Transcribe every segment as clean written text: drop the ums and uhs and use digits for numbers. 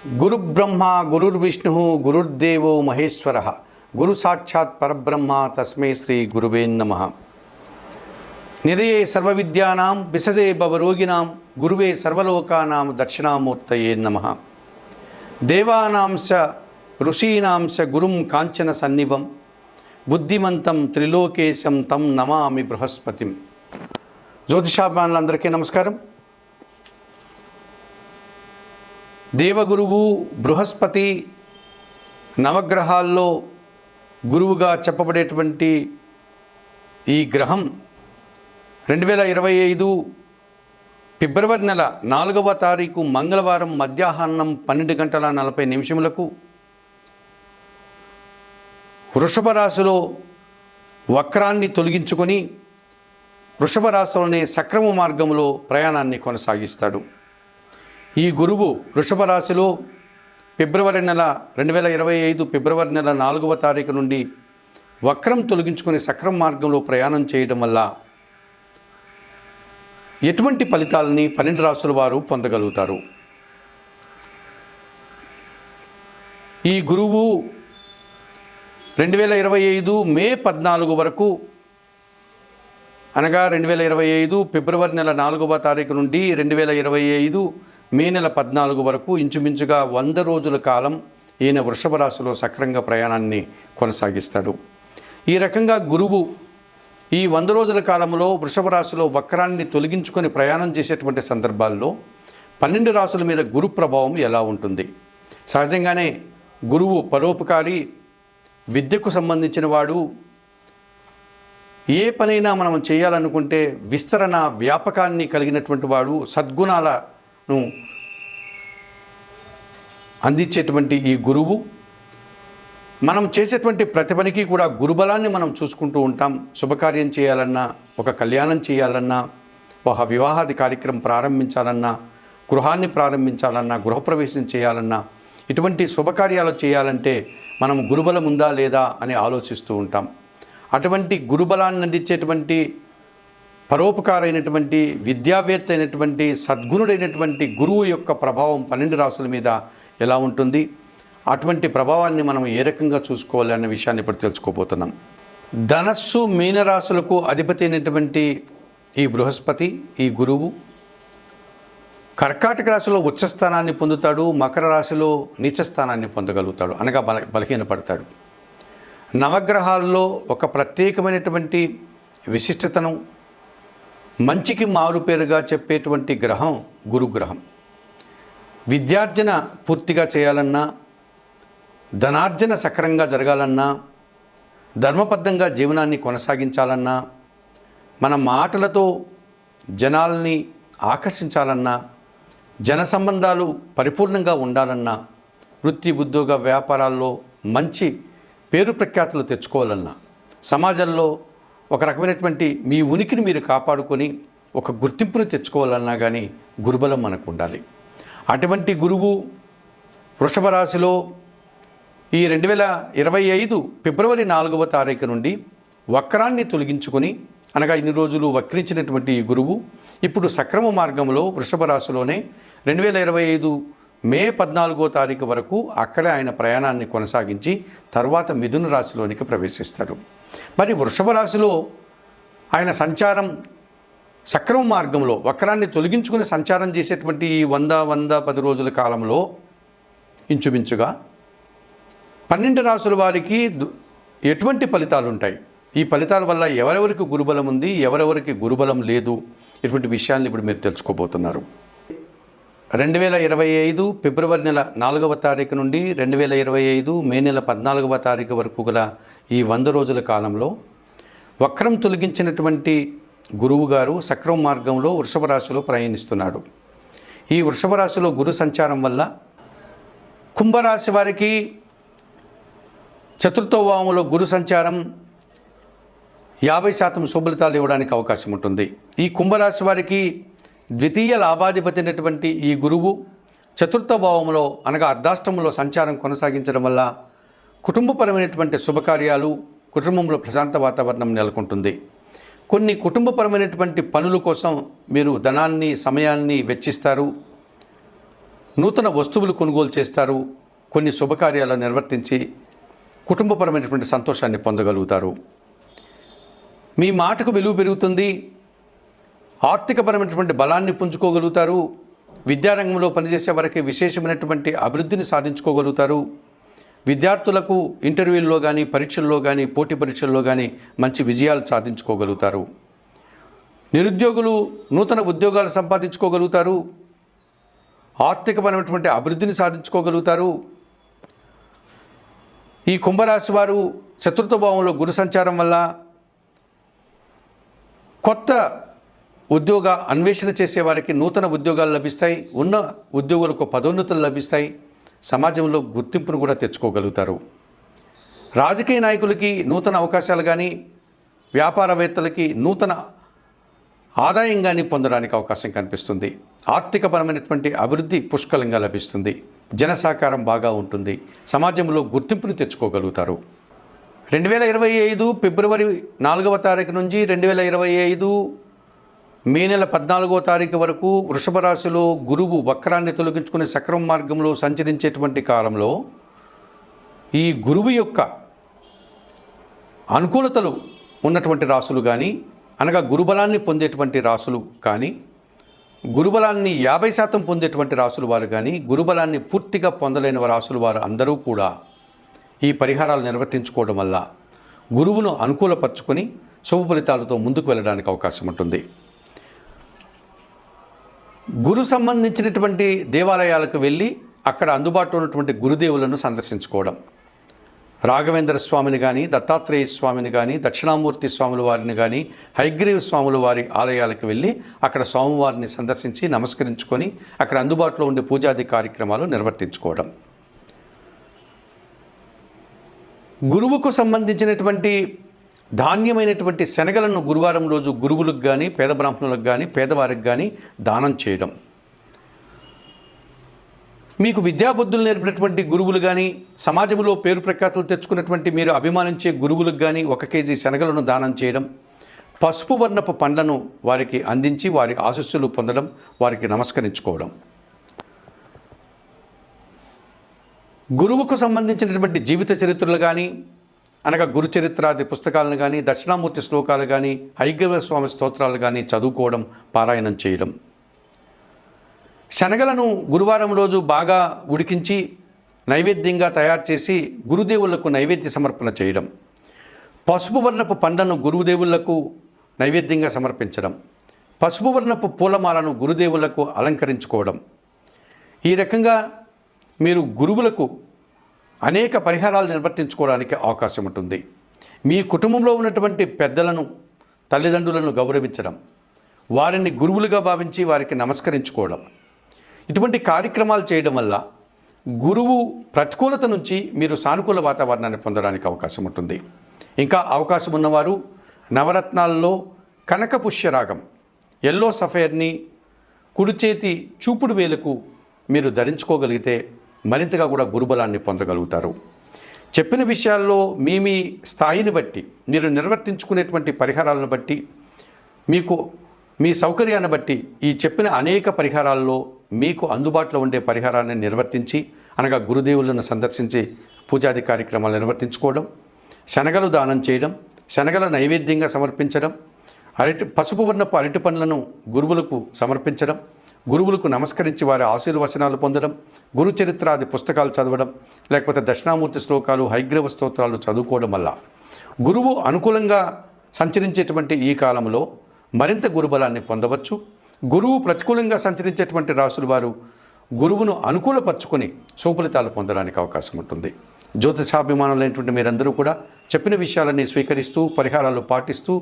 గురుబ్రహ్మ గురుర్విష్ణు గురుర్దేవో మహేశ్వర గురు సాక్షాత్ పరబ్రహ్మ తస్మై శ్రీ గురువే నమః. నిధయే సర్వవిద్యానాం విశజే భవరోగిణాం గురువే సర్వలోకానాం దక్షిణామూర్తయే నమః. దేవానాం చ ఋషీణాం చ గురుం కాంచన సన్నిభం బుద్ధిమంతం త్రిలోకేశం తం నమామి బృహస్పతిం. జ్యోతిషాభిమానులందరికీ నమస్కారం. దేవగురువు బృహస్పతి నవగ్రహాల్లో గురువుగా చెప్పబడేటువంటి ఈ గ్రహం 2025 ఫిబ్రవరి నెల 4వ తారీఖు మంగళవారం మధ్యాహ్నం 12:40 వృషభ రాశిలో వక్రాన్ని తొలగించుకొని వృషభ రాశిలోనే సక్రమ మార్గంలో ప్రయాణాన్ని కొనసాగిస్తాడు. ఈ గురువు వృషభ రాశిలో ఫిబ్రవరి నెల 2025 ఫిబ్రవరి నెల 4వ తారీఖు నుండి వక్రం తొలగించుకుని సక్రమ మార్గంలో ప్రయాణం చేయడం వల్ల ఎటువంటి ఫలితాలని 12 రాశుల వారు పొందగలుగుతారు? ఈ గురువు 2025 మే 14 వరకు అనగా 2025 ఫిబ్రవరి నెల 4వ తారీఖు నుండి 2025 మే నెల 14 వరకు ఇంచుమించుగా 100 రోజుల కాలం ఈయన వృషభ రాశిలో సక్రంగా ప్రయాణాన్ని కొనసాగిస్తాడు. ఈ రకంగా గురువు ఈ 100 రోజుల కాలంలో వృషభ రాశిలో వక్రాన్ని తొలగించుకొని ప్రయాణం చేసేటువంటి సందర్భాల్లో 12 రాశుల మీద గురు ప్రభావం ఎలా ఉంటుంది? సహజంగానే గురువు పరోపకారి, విద్యకు సంబంధించిన వాడు. ఏ పనైనా మనం చేయాలనుకుంటే విస్తరణ వ్యాపకాన్ని కలిగినటువంటి వాడు, సద్గుణాలను అందించేటువంటి ఈ గురువు మనం చేసేటువంటి ప్రతి పనికి కూడా గురుబలాన్ని మనం చూసుకుంటూ ఉంటాం. శుభకార్యం చేయాలన్నా, ఒక కళ్యాణం చేయాలన్నా, ఒక వివాహాది కార్యక్రమం ప్రారంభించాలన్నా, గృహాన్ని ప్రారంభించాలన్నా, గృహప్రవేశం చేయాలన్నా, ఇటువంటి శుభకార్యాలు చేయాలంటే మనం గురుబలం ఉందా లేదా అని ఆలోచిస్తూ ఉంటాం. అటువంటి గురుబలాన్ని అందించేటువంటి పరోపకారైనటువంటి విద్యావేత్త అయినటువంటి సద్గుణుడైనటువంటి గురువు యొక్క ప్రభావం 12 రాశుల మీద ఎలా ఉంటుంది, అటువంటి ప్రభావాన్ని మనం ఏ రకంగా చూసుకోవాలి అనే విషయాన్ని ఇప్పుడు తెలుసుకోబోతున్నాం. ధనస్సు మీనరాశులకు అధిపతి అయినటువంటి ఈ బృహస్పతి, ఈ గురువు కర్కాటక రాశిలో ఉచ్చస్థానాన్ని పొందుతాడు, మకర రాశిలో నీచస్థానాన్ని పొందగలుగుతాడు, అనగా బలహీనపడతాడు. నవగ్రహాల్లో ఒక ప్రత్యేకమైనటువంటి విశిష్టతను, మంచికి మారుపేరుగా చెప్పేటువంటి గ్రహం గురుగ్రహం. విద్యార్జన పూర్తిగా చేయాలన్నా, ధనార్జన సక్రంగా జరగాలన్నా, ధర్మబద్ధంగా జీవనాన్ని కొనసాగించాలన్నా, మన మాటలతో జనాల్ని ఆకర్షించాలన్నా, జన సంబంధాలు పరిపూర్ణంగా ఉండాలన్నా, వృత్తి ఉద్యోగ వ్యాపారాల్లో మంచి పేరు ప్రఖ్యాతులు తెచ్చుకోవాలన్నా, సమాజంలో ఒక రకమైనటువంటి మీ ఉనికిని మీరు కాపాడుకొని ఒక గుర్తింపును తెచ్చుకోవాలన్నా కానీ గురుబలం మనకు ఉండాలి. అటువంటి గురువు వృషభ రాశిలో ఈ 2025 ఫిబ్రవరి 4వ తారీఖు నుండి వక్రాన్ని తొలగించుకొని, అనగా ఇన్ని రోజులు వక్రించినటువంటి ఈ గురువు ఇప్పుడు సక్రమ మార్గంలో వృషభ రాశిలోనే 2025 మే 14వ తారీఖు వరకు అక్కడే ఆయన ప్రయాణాన్ని కొనసాగించి తర్వాత మిథున రాశిలోనికి ప్రవేశిస్తాడు. మరి వృషభ రాశిలో ఆయన సంచారం సక్రమ మార్గంలో వక్రాన్ని తొలగించుకుని సంచారం చేసేటువంటి ఈ 110 రోజుల కాలంలో ఇంచుమించుగా 12 రాశుల వారికి ఎటువంటి ఫలితాలు ఉంటాయి, ఈ ఫలితాల వల్ల ఎవరెవరికి గురుబలం ఉంది, ఎవరెవరికి గురుబలం లేదు, ఇటువంటి విషయాన్ని ఇప్పుడు మీరు తెలుసుకోబోతున్నారు. 2025 ఫిబ్రవరి నెల 4వ తారీఖు నుండి 2025 మే నెల 14వ తారీఖు వరకు గల ఈ 100 రోజుల కాలంలో వక్రం తొలగించినటువంటి గురువు గారు సక్రమ మార్గంలో వృషభ రాశిలో ప్రయాణిస్తున్నాడు. ఈ వృషభ రాశిలో గురు సంచారం వల్ల కుంభరాశి వారికి చతుర్థ భావంలో గురు సంచారం 50% శుభలితాలు ఇవ్వడానికి అవకాశం ఉంటుంది. ఈ కుంభరాశి వారికి ద్వితీయ లాభాధిపతి అయినటువంటి ఈ గురువు చతుర్థ భావంలో అనగా అర్ధాష్టమంలో సంచారం కొనసాగించడం వల్ల కుటుంబపరమైనటువంటి శుభకార్యాలు, కుటుంబంలో ప్రశాంత వాతావరణం నెలకొంటుంది. కొన్ని కుటుంబపరమైనటువంటి పనుల కోసం మీరు ధనాన్ని, సమయాన్ని వెచ్చిస్తారు. నూతన వస్తువులు కొనుగోలు చేస్తారు. కొన్ని శుభకార్యాలను నిర్వర్తించి కుటుంబపరమైనటువంటి సంతోషాన్ని పొందగలుగుతారు. మీ మాటకు విలువ పెరుగుతుంది. ఆర్థికపరమైనటువంటి బలాన్ని పుంజుకోగలుగుతారు. విద్యారంగంలో పనిచేసే వారికి విశేషమైనటువంటి అభివృద్ధిని సాధించుకోగలుగుతారు. విద్యార్థులకు ఇంటర్వ్యూల్లో కానీ, పరీక్షల్లో కానీ, పోటీ పరీక్షల్లో కానీ మంచి విజయాలు సాధించుకోగలుగుతారు. నిరుద్యోగులు నూతన ఉద్యోగాలు సంపాదించుకోగలుగుతారు. ఆర్థికపరమైనటువంటి అభివృద్ధిని సాధించుకోగలుగుతారు. ఈ కుంభరాశి వారు చతుర్థ భావంలో గురు సంచారం వల్ల కొత్త ఉద్యోగ అన్వేషణ చేసే వారికి నూతన ఉద్యోగాలు లభిస్తాయి. ఉన్న ఉద్యోగులకు పదోన్నతులు లభిస్తాయి. సమాజంలో గుర్తింపును కూడా తెచ్చుకోగలుగుతారు. రాజకీయ నాయకులకి నూతన అవకాశాలు కానీ, వ్యాపారవేత్తలకి నూతన ఆదాయం కానీ పొందడానికి అవకాశం కనిపిస్తుంది. ఆర్థికపరమైనటువంటి అభివృద్ధి పుష్కలంగా లభిస్తుంది. జన సహకారం బాగా ఉంటుంది. సమాజంలో గుర్తింపును తెచ్చుకోగలుగుతారు. 2025 ఫిబ్రవరి 4వ తారీఖు నుంచి 2025 మే నెల 14వ తారీఖు వరకు వృషభ రాశిలో గురువు వక్రాన్ని తొలగించుకునే సక్రమ మార్గంలో సంచరించేటువంటి కాలంలో ఈ గురువు యొక్క అనుకూలతలు ఉన్నటువంటి రాశులు కానీ, అనగా గురుబలాన్ని పొందేటువంటి రాశులు కానీ, గురుబలాన్ని 50% పొందేటువంటి రాశులు వారు కానీ, గురుబలాన్ని పూర్తిగా పొందలేని రాశులు వారు అందరూ కూడా ఈ పరిహారాలు నిర్వర్తించుకోవడం వల్ల గురువును అనుకూలపరుచుకొని శుభ ఫలితాలతో ముందుకు వెళ్ళడానికి అవకాశం ఉంటుంది. గురు సంబంధించినటువంటి దేవాలయాలకు వెళ్ళి అక్కడ అందుబాటులో ఉన్నటువంటి గురుదేవులను సందర్శించుకోవడం. రాఘవేంద్ర స్వామిని కానీ, దత్తాత్రేయ స్వామిని కానీ, దక్షిణామూర్తి స్వాముల వారిని కానీ, హయగ్రీవ స్వాముల వారి ఆలయాలకు వెళ్ళి అక్కడ స్వామివారిని సందర్శించి నమస్కరించుకొని అక్కడ అందుబాటులో ఉండే పూజాది కార్యక్రమాలు నిర్వర్తించుకోవడం. గురువుకు సంబంధించినటువంటి ధాన్యమైనటువంటి శనగలను గురువారం రోజు గురువులకు కానీ, పేద బ్రాహ్మణులకు కానీ, పేదవారికి కానీ దానం చేయడం. మీకు విద్యాబుద్ధులు నేర్పినటువంటి గురువులు కానీ, సమాజంలో పేరు ప్రఖ్యాతులు తెచ్చుకున్నటువంటి మీరు అభిమానించే గురువులకు కానీ 1 కేజీ శనగలను దానం చేయడం. పసుపు వర్ణపు పండ్లను వారికి అందించి వారి ఆశీస్సులు పొందడం, వారికి నమస్కరించుకోవడం. గురువుకు సంబంధించినటువంటి జీవిత చరిత్రలు కానీ, అనగా గురు చరిత్రాది పుస్తకాలను కానీ, దక్షిణామూర్తి శ్లోకాలు కానీ, హయగ్రీవ స్వామి స్తోత్రాలు కానీ చదువుకోవడం, పారాయణం చేయడం. శనగలను గురువారం రోజు బాగా ఉడికించి నైవేద్యంగా తయారు చేసి గురుదేవులకు నైవేద్య సమర్పణ చేయడం. పసుపు వర్ణపు పండ్లను గురుదేవులకు నైవేద్యంగా సమర్పించడం. పసుపు వర్ణపు పూలమాలను గురుదేవులకు అలంకరించుకోవడం. ఈ రకంగా మీరు గురువులకు అనేక పరిహారాలు నిర్వర్తించుకోవడానికి అవకాశం ఉంటుంది. మీ కుటుంబంలో ఉన్నటువంటి పెద్దలను, తల్లిదండ్రులను గౌరవించడం, వారిని గురువులుగా భావించి వారికి నమస్కరించుకోవడం, ఇటువంటి కార్యక్రమాలు చేయడం వల్ల గురువు ప్రతికూలత నుంచి మీరు సానుకూల వాతావరణాన్ని పొందడానికి అవకాశం ఉంటుంది. ఇంకా అవకాశం ఉన్నవారు నవరత్నాల్లో కనక పుష్యరాగం ఎల్లో సఫైర్ని కుడి చేతి చూపుడు వేలకు మీరు ధరించుకోగలిగితే మరింతగా కూడా గురుబలాన్ని పొందగలుగుతారు. చెప్పిన విషయాల్లో మీ స్థాయిని బట్టి, మీరు నిర్వర్తించుకునేటువంటి పరిహారాలను బట్టి, మీకు మీ సౌకర్యాన్ని బట్టి ఈ చెప్పిన అనేక పరిహారాల్లో మీకు అందుబాటులో ఉండే పరిహారాన్ని నిర్వర్తించి, అనగా గురుదేవులను సందర్శించి పూజాది కార్యక్రమాలు నిర్వర్తించుకోవడం, శనగలు దానం చేయడం, శనగల నైవేద్యంగా సమర్పించడం, పసుపు వర్ణపు అరటి పండ్లను గురువులకు సమర్పించడం, గురువులకు నమస్కరించి వారి ఆశీర్వచనాలు పొందడం, గురు చరిత్రాది పుస్తకాలు చదవడం, లేకపోతే దక్షిణామూర్తి శ్లోకాలు, హయగ్రీవ స్తోత్రాలు చదువుకోవడం వల్ల గురువు అనుకూలంగా సంచరించేటువంటి ఈ కాలంలో మరింత గురుబలాన్ని పొందవచ్చు. గురువు ప్రతికూలంగా సంచరించేటువంటి రాశుల వారు గురువును అనుకూలపరుచుకొని సుఫలితాలు పొందడానికి అవకాశం ఉంటుంది. జ్యోతిషాభిమానులైనటువంటి మీరందరూ కూడా చెప్పిన విషయాలన్నీ స్వీకరిస్తూ, పరిహారాలు పాటిస్తూ,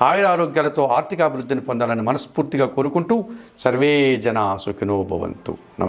ఆయుర ఆరోగ్యాలతో ఆర్థిక అభివృద్ధిని పొందాలని మనస్ఫూర్తిగా కోరుకుంటూ సర్వే జనా సుఖినో భవంతు.